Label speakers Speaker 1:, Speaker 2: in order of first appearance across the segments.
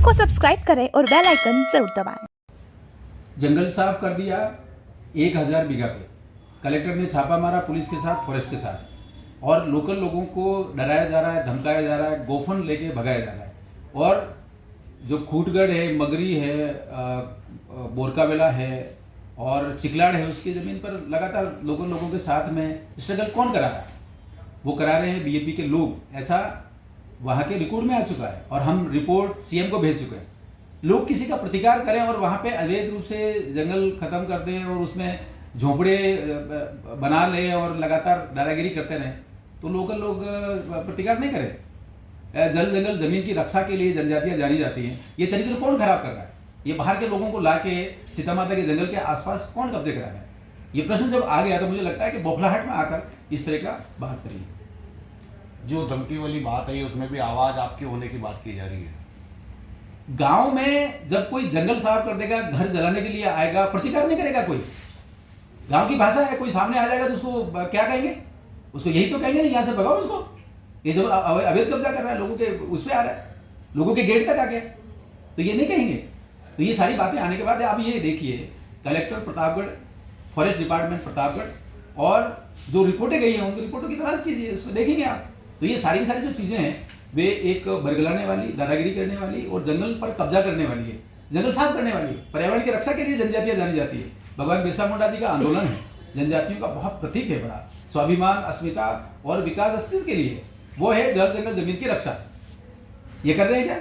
Speaker 1: को सब्सक्राइब करें और बेल आइकन जरूर दबाएं।
Speaker 2: जंगल साफ कर दिया 1000 बीघा पे। कलेक्टर ने छापा मारा पुलिस के साथ, फॉरेस्ट के साथ, और लोकल लोगों को डराया जा रहा है, धमकाया जा रहा है, गोफन लेके भगाया जा रहा है। और जो खूटगढ़ है, मगरी है, बोरकावेला है और चिकलाड़ है, उसकी ज़मीन पर लगातार लोगों के साथ में स्ट्रगल कौन करा रहा है? वो करा रहे हैं बीजेपी के लोग। ऐसा वहाँ के रिकॉर्ड में आ चुका है और हम रिपोर्ट सीएम को भेज चुके हैं। लोग किसी का प्रतिकार करें और वहाँ पे अवैध रूप से जंगल खत्म कर दें और उसमें झोंपड़े बना लें और लगातार दादागिरी करते रहें, तो लोकल लोग प्रतिकार नहीं करें। जंगल जमीन की रक्षा के लिए जनजातियाँ जानी जाती हैं। ये चरित्र कौन खराब कर रहा है? ये बाहर के लोगों को ला के सीतामाता के जंगल के आसपास कौन कब्जे करा रहा है? ये प्रश्न जब आ गया तो मुझे लगता है कि बौखलाहट में आकर इस तरह का बात करिए।
Speaker 3: जो धमकी वाली बात है उसमें भी आवाज आपकी होने की बात की जा रही है।
Speaker 2: गांव में जब कोई जंगल साफ कर देगा, घर जलाने के लिए आएगा, प्रतिकार नहीं करेगा कोई। गांव की भाषा है, कोई सामने आ जाएगा तो उसको क्या कहेंगे? उसको यही तो कहेंगे ना, यहाँ से भगाओ उसको। ये जब अवैध कब्जा कर रहा है, लोगों के उस पर आ रहा है, लोगों के गेट तक आ गया, तो ये नहीं कहेंगे। तो ये सारी बातें आने के बाद आप ये देखिए, collector Pratapgarh, forest department Pratapgarh, और जो रिपोर्टें गई हैं उनकी रिपोर्टों की तलाश कीजिए, उसमें देखेंगे आप। तो ये सारी जो चीज़ें हैं वे एक बरगलाने वाली, दादागिरी करने वाली और जंगल पर कब्जा करने वाली है, जंगल साफ करने वाली है। पर्यावरण की रक्षा के लिए जनजातियाँ जानी जाती है। भगवान बिरसा मुंडा जी का आंदोलन है, जनजातियों का बहुत प्रतीक है बड़ा। स्वाभिमान, अस्मिता और विकास अस्तित्व के लिए वो है जल जंगल जमीन की रक्षा। ये कर रहे हैं क्या?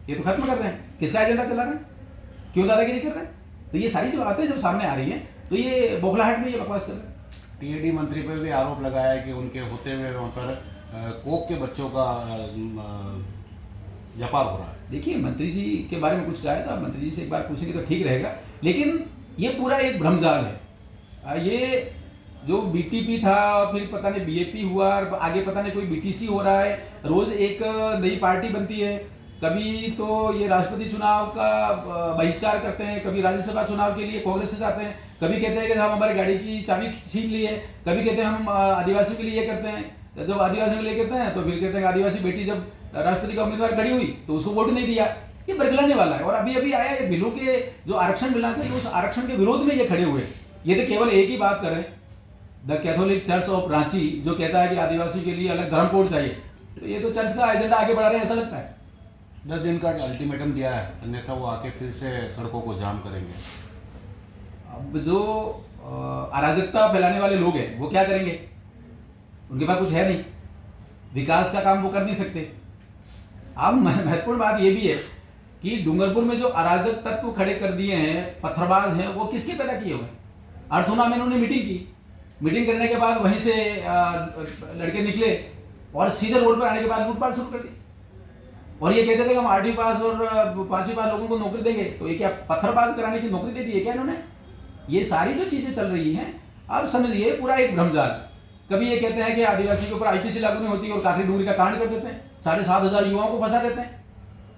Speaker 2: ये तो खत्म कर रहे हैं। किसका एजेंडा चला रहे हैं? क्यों दादागिरी कर रहे हैं? तो ये सारी जो बातें जब सामने आ रही हैं तो ये बौखलाहट में ये बकवास कर रहे हैं।
Speaker 3: टीएडी मंत्री पर भी आरोप लगाया है कि उनके होते हुए वहाँ पर कोक के बच्चों का व्यापार हो रहा है।
Speaker 2: देखिए, मंत्री जी के बारे में कुछ कहा है तो आप मंत्री जी से एक बार पूछेंगे तो ठीक रहेगा, लेकिन ये पूरा एक भ्रमजाल है। ये जो बीटीपी था, फिर पता नहीं बीएपी हुआ, और आगे पता नहीं कोई बीटीसी हो रहा है, रोज एक नई पार्टी बनती है। कभी तो ये राष्ट्रपति चुनाव का बहिष्कार करते हैं, कभी राज्यसभा चुनाव के लिए कांग्रेस से जाते हैं, कभी कहते हैं कि हम हमारी गाड़ी की चाबी छीन ली है, कभी कहते हैं हम आदिवासियों के लिए ये करते हैं। जब आदिवासियों के लिए कहते हैं तो फिर कहते हैं आदिवासी बेटी जब राष्ट्रपति का उम्मीदवार खड़ी हुई तो उसको वोट नहीं दिया। ये बरगलाने वाला है। और अभी अभी आया ये बिलों के जो आरक्षण मिलना चाहिए, उस आरक्षण के विरोध में ये खड़े हुए। ये तो केवल एक ही बात करें, the Catholic church of Ranchi, जो कहता है कि आदिवासियों के लिए अलग धर्म कोड चाहिए, तो ये तो चर्च का एजेंडा आगे बढ़ा रहे हैं, ऐसा लगता है।
Speaker 3: 10 दिन का अल्टीमेटम दिया है, अन्यथा वो आके फिर से सड़कों को जाम करेंगे।
Speaker 2: अब जो अराजकता फैलाने वाले लोग हैं वो क्या करेंगे? उनके पास कुछ है नहीं, विकास का काम वो कर नहीं सकते। अब महत्वपूर्ण बात ये भी है कि डूंगरपुर में जो अराजक तत्व खड़े कर दिए हैं, पत्थरबाज हैं, वो किसके पैदा किए हुए? अर्थुना में उन्होंने मीटिंग की। मीटिंग करने के बाद वहीं से लड़के निकले और सीधे रोड पर आने के बाद लूटपाट शुरू कर दी। और ये कहते थे कि हम 8वीं पास और 5वीं पास लोगों को नौकरी देंगे, तो ये क्या पत्थरबाज कराने की नौकरी दे दी है क्या इन्होंने? ये सारी जो चीजें चल रही हैं, आप समझिए पूरा एक भ्रमजाल। कभी ये कहते हैं कि आदिवासी के ऊपर आईपीसी लागू नहीं होती और काकरी डूंगरी का कांड कर देते हैं, 7,500 युवाओं को फंसा देते हैं।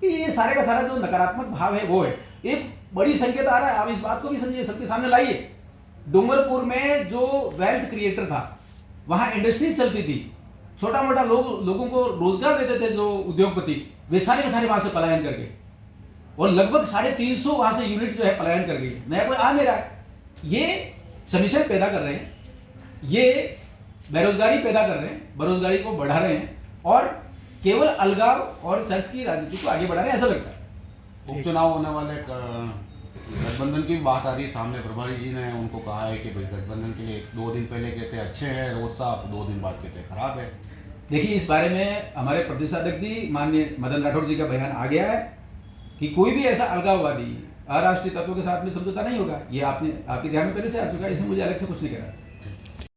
Speaker 2: ये सारे का सारा जो नकारात्मक भाव है वो है। एक बड़ी संकेत आ रहा है, आप इस बात को भी समझिए, सबके सामने लाइए। डूंगरपुर में जो वेल्थ क्रिएटर था, वहां इंडस्ट्री चलती थी, छोटा मोटा लोगों को रोजगार देते थे जो उद्योगपति, वे सारे के सारे वहां से पलायन कर गए और लगभग 350 वहां से यूनिट जो है पलायन कर गई। नया कोई आ नहीं रहा है। ये समस्या पैदा कर रहे हैं, ये बेरोजगारी पैदा कर रहे हैं, बेरोजगारी को बढ़ा रहे हैं और केवल अलगाव और चर्च की राजनीति को आगे बढ़ा रहे हैं, ऐसा लगता है।
Speaker 3: उपचुनाव होने वाले गठबंधन की बात आ रही है सामने। प्रभारी जी ने उनको कहा है कि भाई गठबंधन के लिए 2 दिन पहले कहते हैं अच्छे हैं रोज साहब, 2 दिन बाद कहते हैं खराब है।
Speaker 2: देखिए, इस बारे में हमारे प्रदेशाध्यक्ष जी माननीय मदन राठौड़ जी का बयान आ गया है कि कोई भी ऐसा अलगाववादी अराष्ट्रीय तत्वों के साथ में समझौता नहीं होगा। ये आपके ध्यान में पहले से आ चुका है, इसमें मुझे अलग से कुछ नहीं कहना।